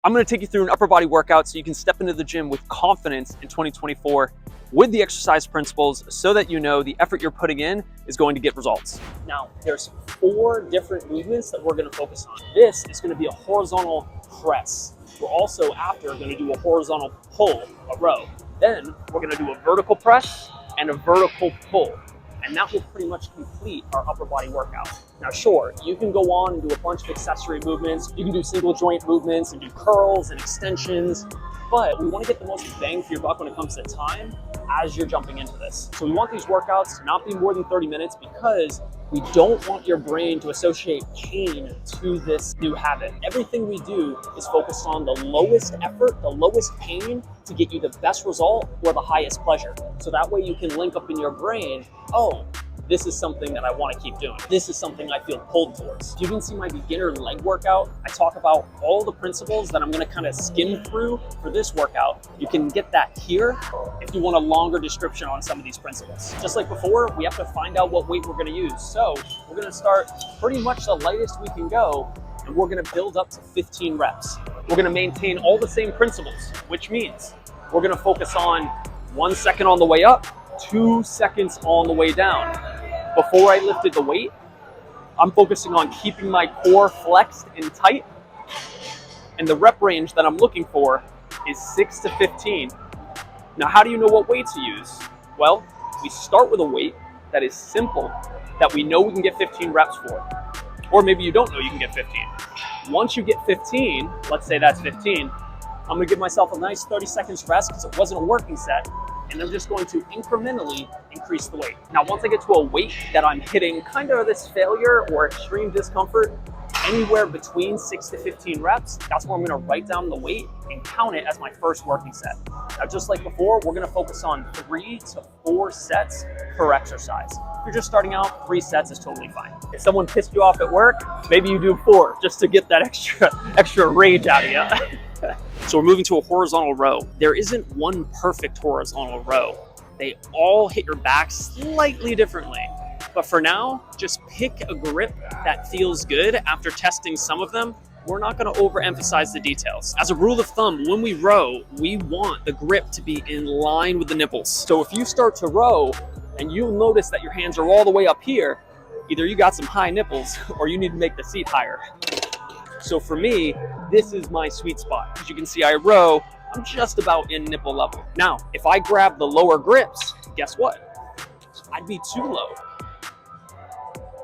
I'm going to take you through an upper body workout so you can step into the gym with confidence in 2024 with the exercise principles so that you know the effort you're putting in is going to get results. Now, there's 4 different movements that we're going to focus on. This is going to be a horizontal press. We're also after going to do a horizontal pull, a row. Then we're going to do a vertical press and a vertical pull. And that will pretty much complete our upper body workout. Now, sure, you can go on and do a bunch of accessory movements. You can do single joint movements and do curls and extensions, but we want to get the most bang for your buck when it comes to time as you're jumping into this. So we want these workouts to not be more than 30 minutes because we don't want your brain to associate pain to this new habit. Everything we do is focused on the lowest effort, the lowest pain to get you the best result or the highest pleasure. So that way you can link up in your brain, oh, this is something that I want to keep doing. This is something I feel pulled towards. If you didn't see my beginner leg workout, I talk about all the principles that I'm going to kind of skim through for this workout. You can get that here if you want a longer description on some of these principles. Just like before, we have to find out what weight we're going to use. So we're going to start pretty much the lightest we can go, and we're going to build up to 15 reps. We're going to maintain all the same principles, which means we're going to focus on 1 second on the way up, 2 seconds on the way down. Before I lifted the weight, I'm focusing on keeping my core flexed and tight. And the rep range that I'm looking for is 6 to 15. Now, how do you know what weight to use? Well, we start with a weight that is simple, that we know we can get 15 reps for. Or maybe you don't know you can get 15. Once you get 15, let's say that's 15, I'm gonna give myself a nice 30 seconds rest because it wasn't a working set. And I'm just going to incrementally increase the weight. Now, once I get to a weight that I'm hitting kind of this failure or extreme discomfort, anywhere between 6 to 15 reps, that's where I'm gonna write down the weight and count it as my first working set. Now, just like before, we're gonna focus on 3 to 4 sets per exercise. If you're just starting out, 3 sets is totally fine. If someone pissed you off at work, maybe you do 4 just to get that extra rage out of you. So we're moving to a horizontal row. There isn't one perfect horizontal row. They all hit your back slightly differently. But for now, just pick a grip that feels good. After testing some of them, we're not going to overemphasize the details. As a rule of thumb, when we row, we want the grip to be in line with the nipples. So if you start to row and you'll notice that your hands are all the way up here, either you got some high nipples or you need to make the seat higher. So for me, this is my sweet spot. As you can see, I row, I'm just about in nipple level. Now, if I grab the lower grips, guess what? I'd be too low.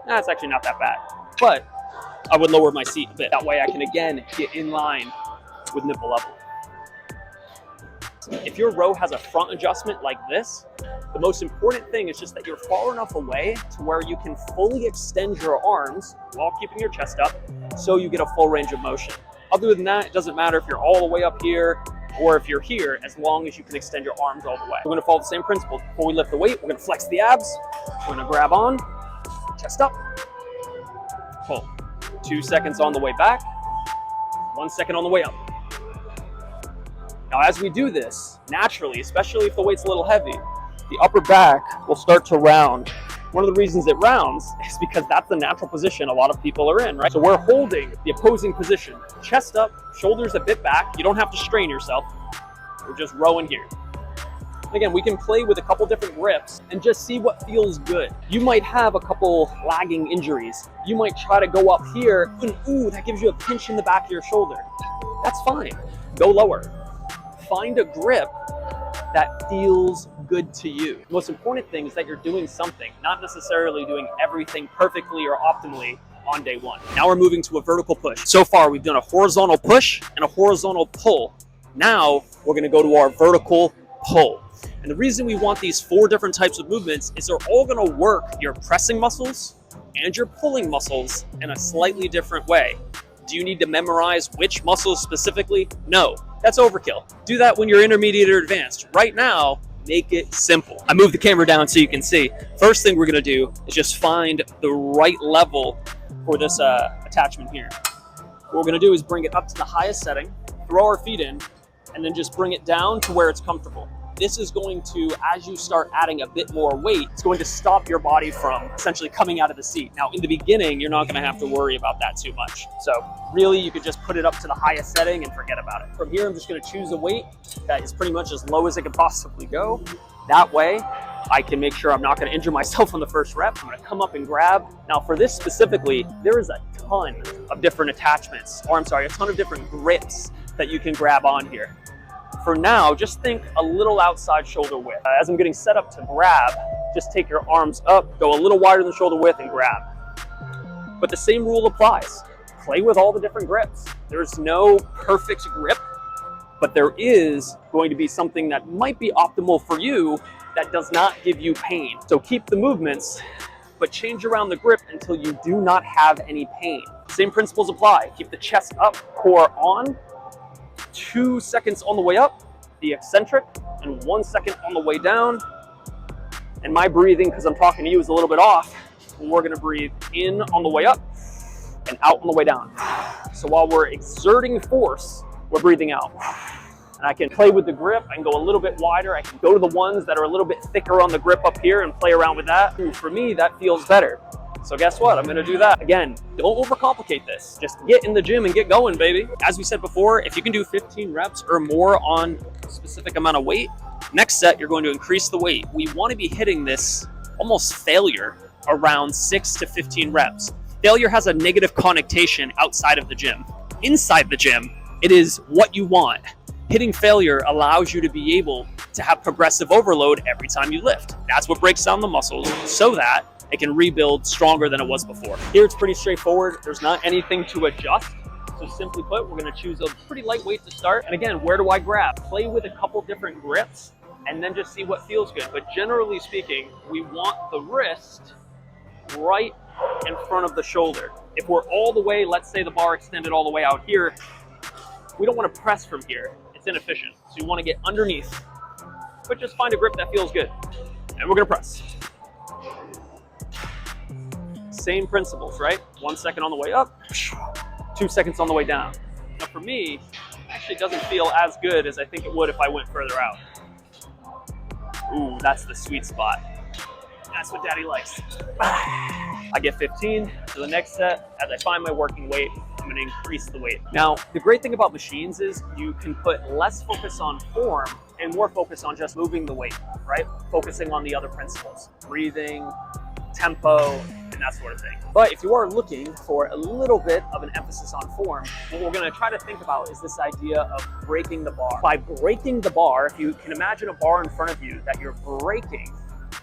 That's actually not that bad, but I would lower my seat a bit. That way I can again get in line with nipple level. If your row has a front adjustment like this, the most important thing is just that you're far enough away to where you can fully extend your arms while keeping your chest up so you get a full range of motion. Other than that, it doesn't matter if you're all the way up here or if you're here, as long as you can extend your arms all the way. We're gonna follow the same principles. Before we lift the weight, we're gonna flex the abs. We're gonna grab on, chest up, pull. 2 seconds on the way back, 1 second on the way up. Now, as we do this, naturally, especially if the weight's a little heavy, the upper back will start to round. One of the reasons it rounds is because that's the natural position a lot of people are in, right? So we're holding the opposing position, chest up, shoulders a bit back. You don't have to strain yourself. We're just rowing here. Again, we can play with a couple different grips and just see what feels good. You might have a couple lagging injuries. You might try to go up here, and ooh, that gives you a pinch in the back of your shoulder. That's fine. Go lower. Find a grip that feels good to you. The most important thing is that you're doing something, not necessarily doing everything perfectly or optimally on day one. Now we're moving to a vertical push. So far, we've done a horizontal push and a horizontal pull. Now we're gonna go to our vertical pull. And the reason we want these 4 different types of movements is they're all gonna work your pressing muscles and your pulling muscles in a slightly different way. Do you need to memorize which muscles specifically? No, that's overkill. Do that when you're intermediate or advanced. Right now, make it simple. I moved the camera down so you can see. First thing we're gonna do is just find the right level for this attachment here. What we're gonna do is bring it up to the highest setting, throw our feet in, and then just bring it down to where it's comfortable. this is going to, as you start adding a bit more weight, it's going to stop your body from essentially coming out of the seat. Now, in the beginning, you're not going to have to worry about that too much. So really, you could just put it up to the highest setting and forget about it. From here, I'm just going to choose a weight that is pretty much as low as it can possibly go. That way, I can make sure I'm not going to injure myself on the first rep. I'm going to come up and grab. Now, for this specifically, there is a ton of different attachments, or I'm sorry, a ton of different grips that you can grab on here. For now, just think a little outside shoulder width. As I'm getting set up to grab, just take your arms up, go a little wider than shoulder width and grab. But the same rule applies. Play with all the different grips. There's no perfect grip, but there is going to be something that might be optimal for you that does not give you pain. So keep the movements, but change around the grip until you do not have any pain. Same principles apply. Keep the chest up, core on, 2 seconds on the way up, the eccentric, and 1 second on the way down. And my breathing, because I'm talking to you, is a little bit off. We're gonna breathe in on the way up and out on the way down. So while we're exerting force, we're breathing out. And I can play with the grip. I can go a little bit wider. I can go to the ones that are a little bit thicker on the grip up here and play around with that. For me, that feels better. So guess what? I'm gonna do that. Again, don't overcomplicate this. Just get in the gym and get going, baby. As we said before, if you can do 15 reps or more on a specific amount of weight, next set, you're going to increase the weight. We wanna be hitting this almost failure around 6 to 15 reps. Failure has a negative connotation outside of the gym. Inside the gym, it is what you want. Hitting failure allows you to be able to have progressive overload every time you lift. That's what breaks down the muscles so that it can rebuild stronger than it was before. Here it's pretty straightforward. There's not anything to adjust. So simply put, we're gonna choose a pretty light weight to start. And again, where do I grab? Play with a couple different grips and then just see what feels good. But generally speaking, we want the wrist right in front of the shoulder. If we're all the way, let's say the bar extended all the way out here, we don't want to press from here. It's inefficient. So you want to get underneath, but just find a grip that feels good. And we're going to press. Same principles, right? 1 second on the way up, 2 seconds on the way down. Now for me, it actually doesn't feel as good as I think it would if I went further out. Ooh, that's the sweet spot. That's what daddy likes. I get 15 to the next set. As I find my working weight, I'm gonna increase the weight. Now, the great thing about machines is you can put less focus on form and more focus on just moving the weight, right? Focusing on the other principles, breathing, tempo, and that sort of thing. But if you are looking for a little bit of an emphasis on form, what we're gonna try to think about is this idea of breaking the bar. By breaking the bar, if you can imagine a bar in front of you that you're breaking,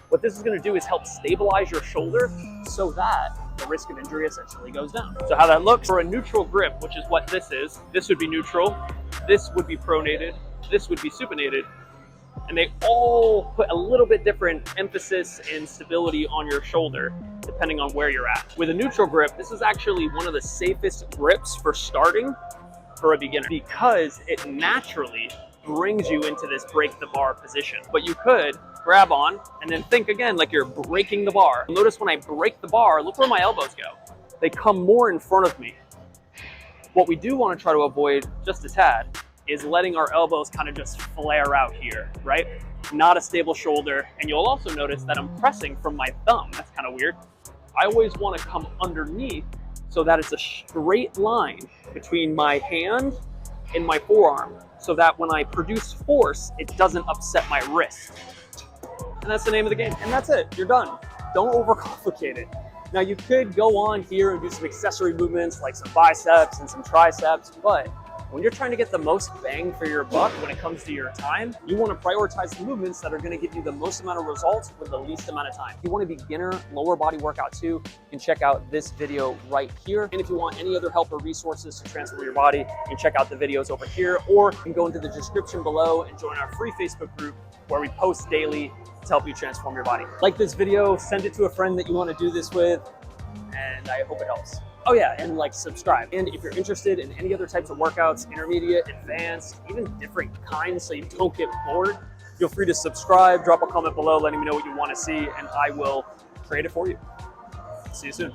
what this is going to do is help stabilize your shoulder so that the risk of injury essentially goes down. So how that looks for a neutral grip, which is what this is, this would be neutral, this would be pronated, this would be supinated, and they all put a little bit different emphasis and stability on your shoulder depending on where you're at. With a neutral grip, this is actually one of the safest grips for starting for a beginner because it naturally brings you into this break the bar position. But you could grab on and then think again like you're breaking the bar. Notice when I break the bar, look where my elbows go. They come more in front of me. What we do want to try to avoid just a tad is letting our elbows kind of just flare out here, right? Not a stable shoulder. And you'll also notice that I'm pressing from my thumb. That's kind of weird. I always want to come underneath so that it's a straight line between my hand and my forearm, so that when I produce force, it doesn't upset my wrist. And that's the name of the game. And that's it, you're done. Don't overcomplicate it. Now you could go on here and do some accessory movements like some biceps and some triceps, but when you're trying to get the most bang for your buck when it comes to your time, you want to prioritize the movements that are going to give you the most amount of results with the least amount of time. If you want a beginner lower body workout too, you can check out this video right here. And if you want any other help or resources to transform your body, you can check out the videos over here, or you can go into the description below and join our free Facebook group where we post daily to help you transform your body. Like this video, send it to a friend that you want to do this with, and I hope it helps. Oh yeah, and like subscribe. And if you're interested in any other types of workouts, intermediate, advanced, even different kinds so you don't get bored, feel free to subscribe, drop a comment below letting me know what you want to see, and I will create it for you. See you soon.